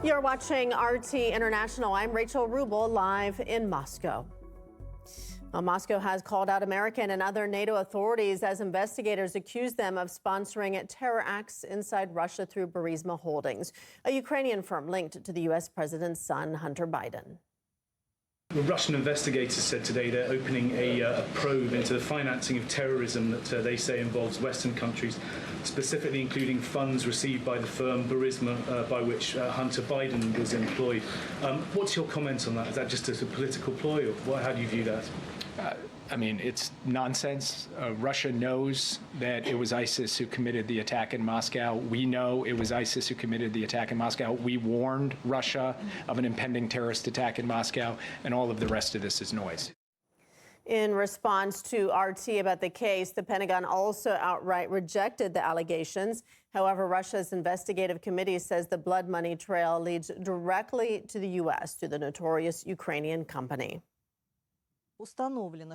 You're watching RT International. I'm Rachel Rubel, live in Moscow. Well, Moscow has called out American and other NATO authorities as investigators accuse them of sponsoring terror acts inside Russia through Burisma Holdings, a Ukrainian firm linked to the U.S. president's son, Hunter Biden. Russian investigators said today they're opening a probe into the financing of terrorism that they say involves Western countries, specifically including funds received by the firm Burisma, by which Hunter Biden was employed. What's your comment on that? Is that just a political ploy, or how do you view that? I mean, it's nonsense. Russia knows that it was ISIS who committed the attack in Moscow. We know it was ISIS who committed the attack in Moscow. We warned Russia of an impending terrorist attack in Moscow, and all of the rest of this is noise. In response to RT about the case, the Pentagon also outright rejected the allegations. However, Russia's investigative committee says the blood money trail leads directly to the U.S. through the notorious Ukrainian company.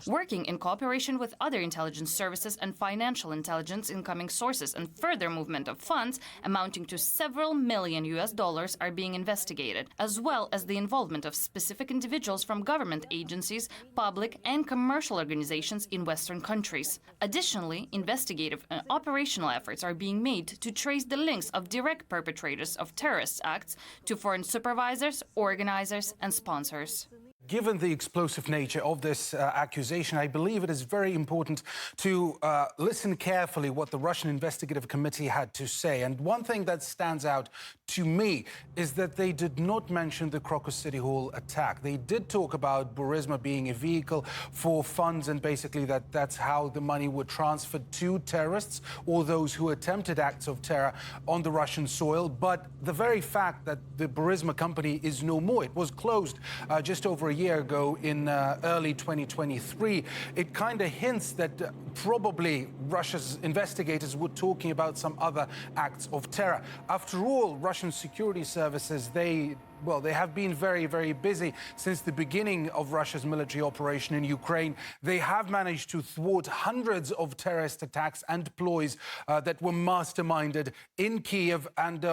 Working in cooperation with other intelligence services and financial intelligence incoming sources and further movement of funds amounting to several million U.S. dollars are being investigated, as well as the involvement of specific individuals from government agencies, public and commercial organizations in Western countries. Additionally, investigative and operational efforts are being made to trace the links of direct perpetrators of terrorist acts to foreign supervisors, organizers and sponsors. Given the explosive nature of this accusation, I believe it is very important to listen carefully what the Russian Investigative Committee had to say. And one thing that stands out to me is that they did not mention the Crocus City Hall attack. They did talk about Burisma being a vehicle for funds, and basically that's how the money would transfer to terrorists or those who attempted acts of terror on the Russian soil. But the very fact that the Burisma company is no more, it was closed just over a year ago in early 2023, it kind of hints that probably Russia's investigators were talking about some other acts of terror. After all, Russian security services, they have been very, very busy since the beginning of Russia's military operation in Ukraine. They have managed to thwart hundreds of terrorist attacks and ploys that were masterminded in Kiev. And,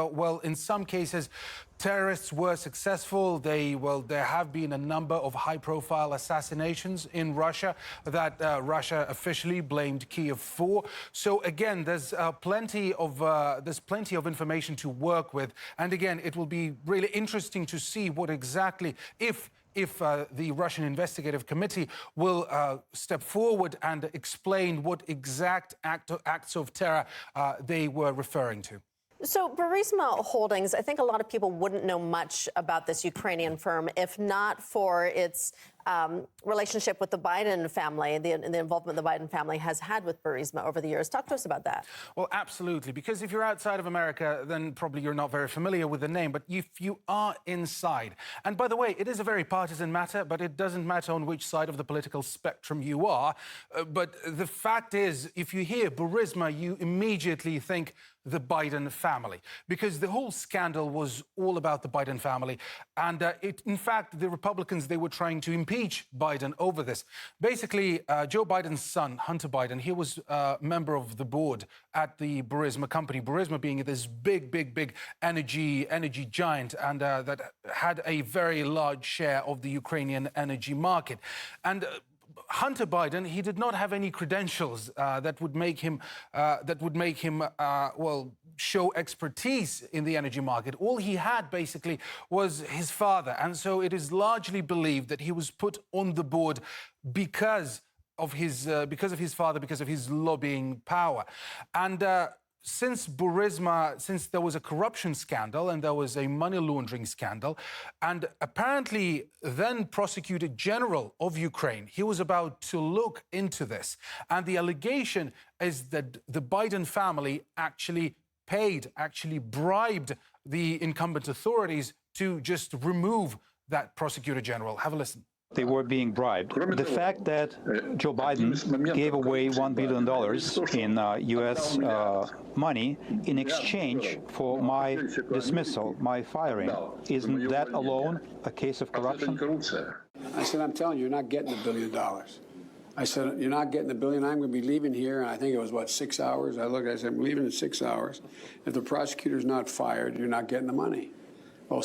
in some cases, terrorists were successful. There have been a number of high-profile assassinations in Russia that Russia officially blamed Kiev for. So again, there's plenty of information to work with. And again, it will be really interesting to see what exactly, if the Russian Investigative Committee will step forward and explain what exact acts of terror they were referring to. So Burisma Holdings, I think a lot of people wouldn't know much about this Ukrainian firm if not for its relationship with the Biden family, the involvement the Biden family has had with Burisma over the years. Talk to us about that. Well, absolutely, because if you're outside of America, then probably you're not very familiar with the name. But if you are inside, and by the way, it is a very partisan matter, but it doesn't matter on which side of the political spectrum you are. But the fact is, if you hear Burisma, you immediately think the Biden family, because the whole scandal was all about the Biden family. And in fact, the Republicans, they were trying to impeach Biden over this. Basically, Joe Biden's son, Hunter Biden, he was a member of the board at the Burisma company, Burisma being this big energy giant, and that had a very large share of the Ukrainian energy market. And Hunter Biden, he did not have any credentials that would make him show expertise in the energy market. All he had basically was his father, and so it is largely believed that he was put on the board because of his father, because of his lobbying power. And since there was a corruption scandal and there was a money laundering scandal, and apparently then Prosecutor General of Ukraine, he was about to look into this. And the allegation is that the Biden family actually bribed the incumbent authorities to just remove that Prosecutor General. Have a listen. They were being bribed. The fact that Joe Biden gave away $1 billion in U.S. money in exchange for my dismissal, my firing, isn't that alone a case of corruption? I said, I'm telling you, you're not getting $1 billion. I said, you're not getting $1 billion. I'm going to be leaving here. And I think it was, 6 hours? I said, I'm leaving in 6 hours. If the prosecutor's not fired, you're not getting the money. Well,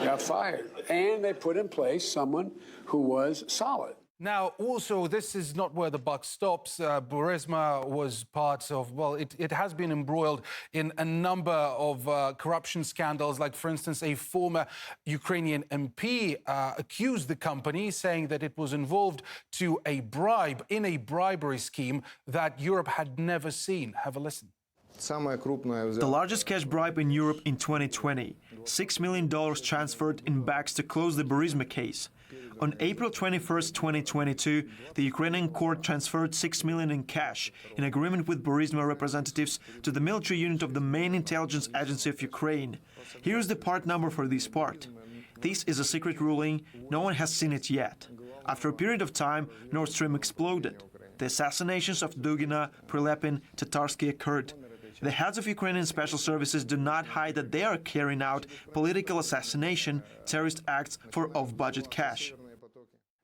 got fired. And they put in place someone who was solid. Now, also, this is not where the buck stops. Burisma was part of, well, it has been embroiled in a number of corruption scandals. Like, for instance, a former Ukrainian MP accused the company, saying that it was involved in a bribery scheme that Europe had never seen. Have a listen. The largest cash bribe in Europe in 2020, $6 million transferred in bags to close the Burisma case. On April 21, 2022, the Ukrainian court transferred $6 million in cash in agreement with Burisma representatives to the military unit of the main intelligence agency of Ukraine. Here is the part number for this part. This is a secret ruling. No one has seen it yet. After a period of time, Nord Stream exploded. The assassinations of Dugina, Prilepin, Tatarsky occurred. The heads of Ukrainian special services do not hide that they are carrying out political assassination, terrorist acts for off-budget cash.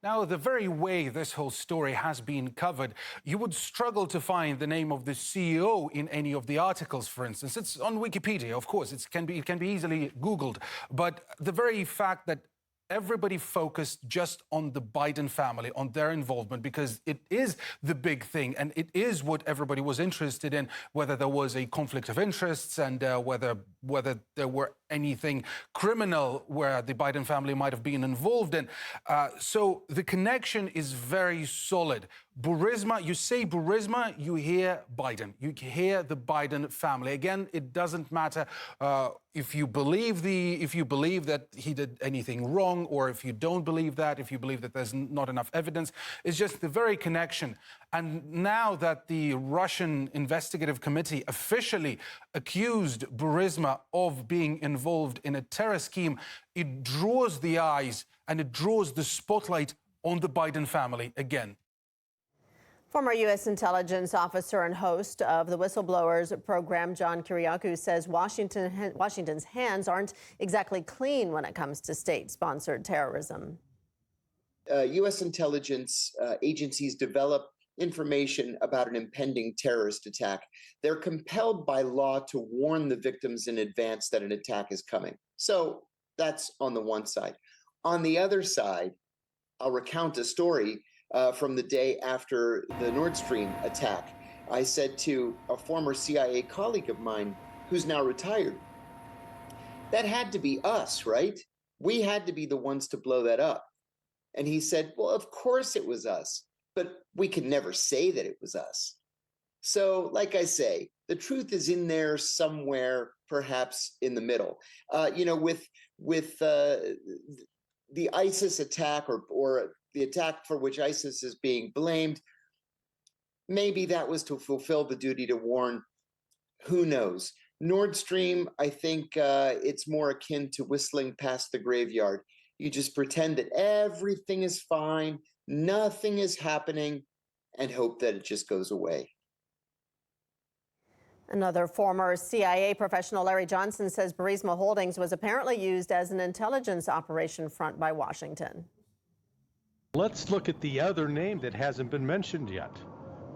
Now, the very way this whole story has been covered, you would struggle to find the name of the CEO in any of the articles, for instance. It's on Wikipedia, of course. It can be easily Googled. But the very fact that everybody focused just on the Biden family, on their involvement, because it is the big thing and it is what everybody was interested in, whether there was a conflict of interests and whether there were anything criminal where the Biden family might have been involved in. So the connection is very solid. Burisma, you say Burisma, you hear Biden. You hear the Biden family. Again, it doesn't matter if you believe that he did anything wrong, or if you don't believe that, if you believe that there's not enough evidence. It's just the very connection. And now that the Russian investigative committee officially accused Burisma of being involved in a terror scheme, it draws the eyes and it draws the spotlight on the Biden family again. Former U.S. intelligence officer and host of the Whistleblowers program, John Kiriakou, says Washington's hands aren't exactly clean when it comes to state-sponsored terrorism. U.S. intelligence agencies develop information about an impending terrorist attack. They're compelled by law to warn the victims in advance that an attack is coming. So that's on the one side. On the other side, I'll recount a story from the day after the Nord Stream attack. I said to a former CIA colleague of mine who's now retired, that had to be us, right? We had to be the ones to blow that up. And he said, well, of course it was us, but we can never say that it was us. So, like I say, the truth is in there somewhere, perhaps in the middle. With the ISIS attack or the attack for which ISIS is being blamed, maybe that was to fulfill the duty to warn. Who knows? Nord Stream, I think it's more akin to whistling past the graveyard. You just pretend that everything is fine, nothing is happening, and hope that it just goes away. Another former CIA professional, Larry Johnson, says Burisma Holdings was apparently used as an intelligence operation front by Washington. Let's look at the other name that hasn't been mentioned yet.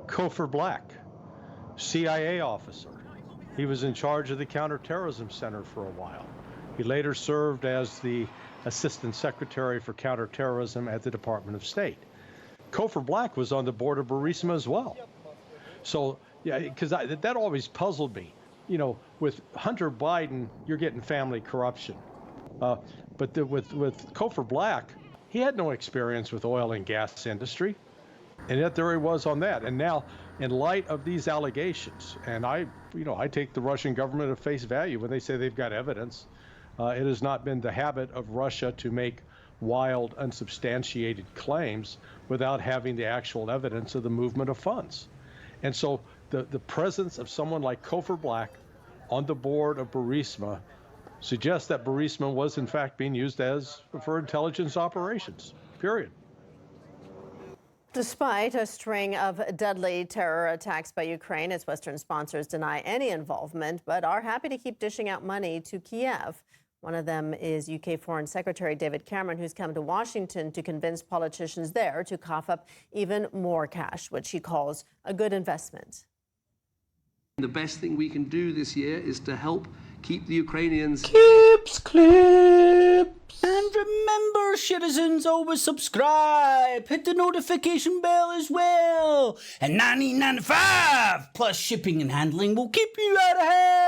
Cofer Black, CIA officer. He was in charge of the Counterterrorism Center for a while. He later served as the Assistant Secretary for Counterterrorism at the Department of State. Cofer Black was on the board of Burisma as well. So, yeah, because that always puzzled me. You know, with Hunter Biden, you're getting family corruption. But with Cofer Black, he had no experience with oil and gas industry, and yet there he was on that. And now, in light of these allegations, and I take the Russian government at face value when they say they've got evidence. It has not been the habit of Russia to make wild, unsubstantiated claims without having the actual evidence of the movement of funds. And so the presence of someone like Cofer Black on the board of Burisma suggests that Burisma was in fact being used for intelligence operations, period. Despite a string of deadly terror attacks by Ukraine, its Western sponsors deny any involvement, but are happy to keep dishing out money to Kiev. One of them is UK Foreign Secretary David Cameron, who's come to Washington to convince politicians there to cough up even more cash, which he calls a good investment. The best thing we can do this year is to help keep the Ukrainians. Clips. And remember, citizens, always subscribe. Hit the notification bell as well. And $19.95 plus shipping and handling will keep you out of hell.